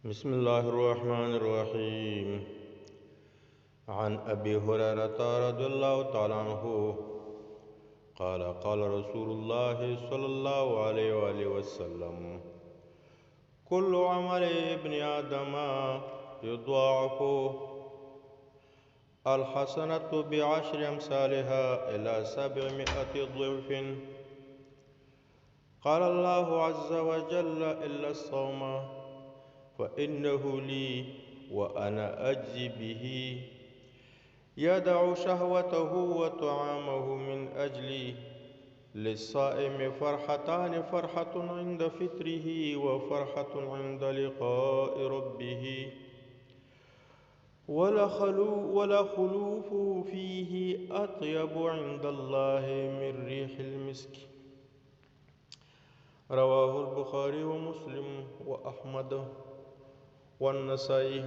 بسم الله الرحمن الرحيم. عن أبي هريرة رضي الله تعالى عنه قال قال رسول الله صلى الله عليه وآله وسلم: كل عمل ابن آدم يضاعف الحسنة بعشر أمثالها إلى 700 ضعف. قال الله عز وجل: إلا الصوم فإنه لي وأنا أجزي به. يدع شهوته وطعامه من أجلي. للصائم فرحتان: فرحة عند فطره وفرحة عند لقاء ربه. ولا خلوف فيه أطيب عند الله من ريح المسك. رواه البخاري ومسلم وأحمد والنسائي.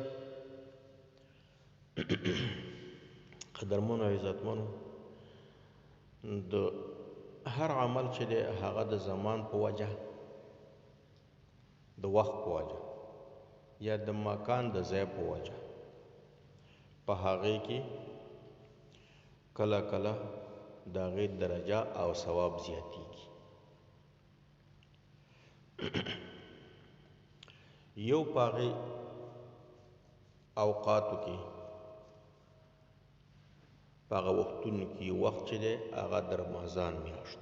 قدرمنو عزتمنو، د هر عمل چې دی هغه د زمان په وجه، د وخت په وجه یا د مکان د ځای په وجه په هغې کې کله کله د هغې درجه او ثواب زیاتیږي. یو په هغې اوقاتو کې، په هغه وختونو کې یو وخت چې دی هغه د رمضان میاشت،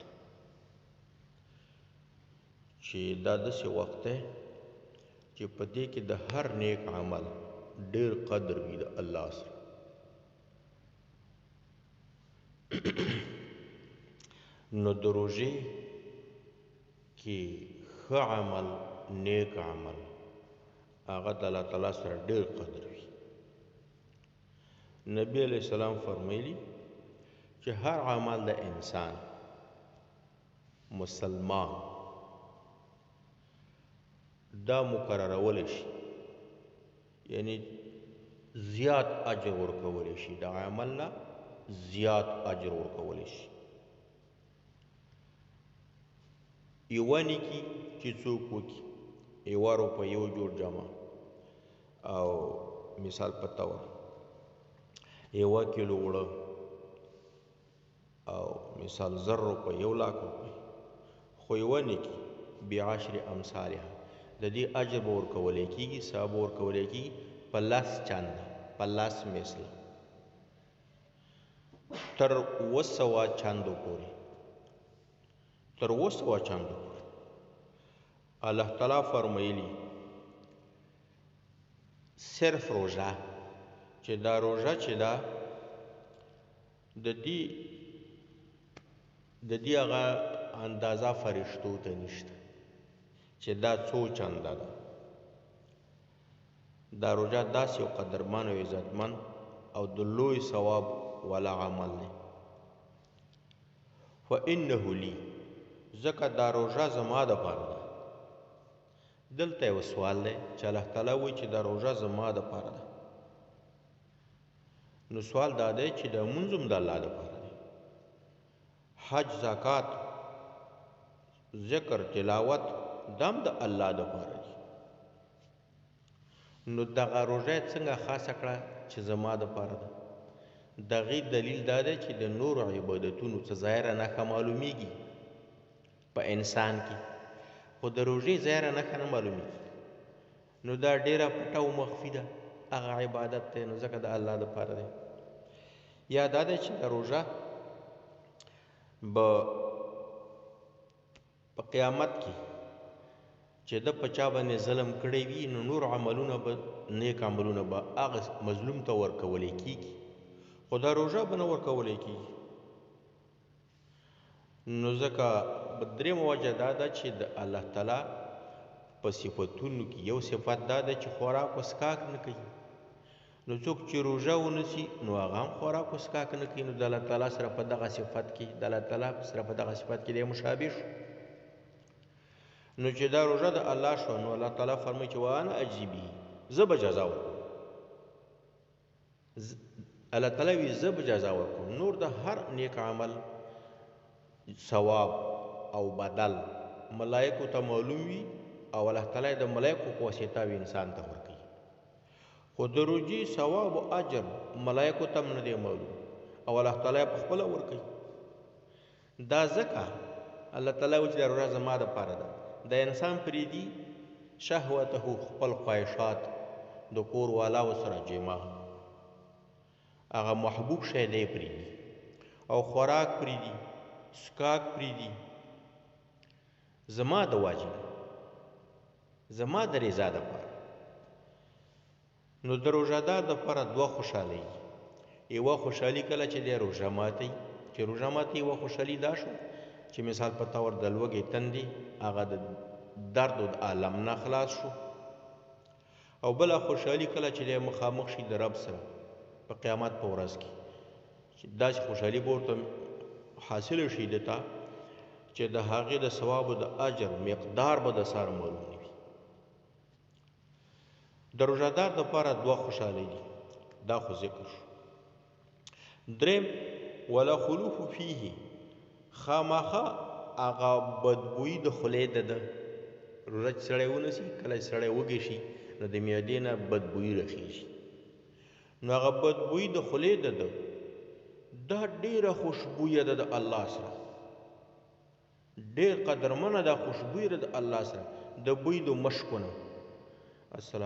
چې دا داسې وخت دی چې په دې کې د هر نیک عمل ډېر قدر وي د الله سره. نو د روژې کې ښه عمل، نیک عمل، هغه د الله تعالی سره ډېر قدر وي. نبی علیہ السلام فرمایلی چې هر عمل د انسان مسلمان دا مقررولی شي، یعنی زیات اجر ورکولی شي، د عمل نه زیات اجر ورکولی شي. یوه نیکي چې څوک وکړي، یوه روپۍ یو جوړ جامه، او مثال په طور یوه کیلو اوړه، او مثال 1000 روپۍ، 1,00,000 روپۍ، خو یوه نیکي بعشر امثالها د دې اجر به ورکولی کېږي، ثواب به ورکولی کېږي په 10 چنده، په 10 مثله، تر 200 چندو پورې، تر 200 چندو پورې. الله تعالی فرمایلی صرف روژه چې دا روژه چې دا د دې هغه اندازه فرشتو ته نشته چې دا څو چنده ده. دا روژه داسې یو قدرمن او عزتمن او د لوی ثواب والا عمل دی. فانه لی، ځکه دا روژه زما دپاره ده. دلته یو سوال دی چې الله تعالی وایي چې دا روژه زما دپاره ده، نو سوال دا دی چې دا لمونځ هم د الله دپاره دی، حج، زکات، ذکر، تلاوت دا هم د الله دپاره دی. نو دغه روژه یې څنګه خاصه کړه چې زما دپاره ده؟ د هغې دلیل دا دی چې د نورو عبادتونو څه ظاهره نښه معلومیږي په انسان کې، خو د روژې ظاهره نښه نه معلومیږي. نو دا ډیره پټه او مخفي ده، هغه عبادت دی، نو ځکه د الله دپاره دی. یا دا دی چې د روژه به په قیامت کې چې د په چا باندې ظلم کړی وي، نو نور عملونه به، نیک عملونه به هغه مظلوم ته ورکولی کېږي، خو دا روژه به نه ورکولی کېږي. نو ځکه درېیمه وجه دا ده چې د الله تعالی په صفتونو کې یو صفت دا ده چې خوراک و څښاک نه کوي. نو څوک چې روژه ونیسي نو هغه هم خوراک و څښاک نه کوي، نو د الله تعالی سره په دغه صفت کې، د الله تعالی سره په دغه صفت کې دی مشابه شو. نو چې دا روژه د الله شو، نو الله تعالی فرمایي چې وانا اجزي به، زه به جزا ورکوم. الله تعالی وایي زه به جزا ورکوم. نور د هر نیک عمل ثواب او بدل ملائکو ته معلوم وي او الله تعالی د ملایکو په واسطه انسان ته ورکوي خو د روجي ثواب او اجر ملایکو ته هم نه دی معلوم او الله تعالی په خپله ورکوي دا ځکه الله تعالی وایي چې دا روژه زما دپاره ده د انسان پرېږدي شهوته خپل خواهشات د کور والاو سره جما هغه محبوب شی دی پرېږدي او خوراک پرېږدي څښاک پرېږدي زما د واجب زما د رضا دپاره نو د روژهدار دپاره دوه خوشحالۍ یوه خوشحالي کله چې دی روژه ماتوي چې روژه ماتوي یوه خوشحالي دا شو چې مثال په طور د لوږې تندې هغه د درد و د عالم نه خلاص شو او بله خوشحالي کله چې دی مخامخ شي د رب سره په قیامت په ورځ کې چې داسې خوشحالي به ورته حاصله شي ده ته چې د هغې د ثواب او د اجر مقدار به د سره معلوم نه وي د روژهدار دپاره دوه خوشحالۍ دي دا خو ذکر شو دریم ولا خلوف فیه خامخا هغه بدبویي د خولې د ده روژه چې سړی ونیسي کله چې سړی وږی شي نو د معدې نه بدبویي راخیږي نو هغه بدبویي د خولې د ده دا ډېره خوشبویه ده د الله سره ډېر قدرمنه دا خوشبویه ده د الله سره د بوی د مشکو نه السلام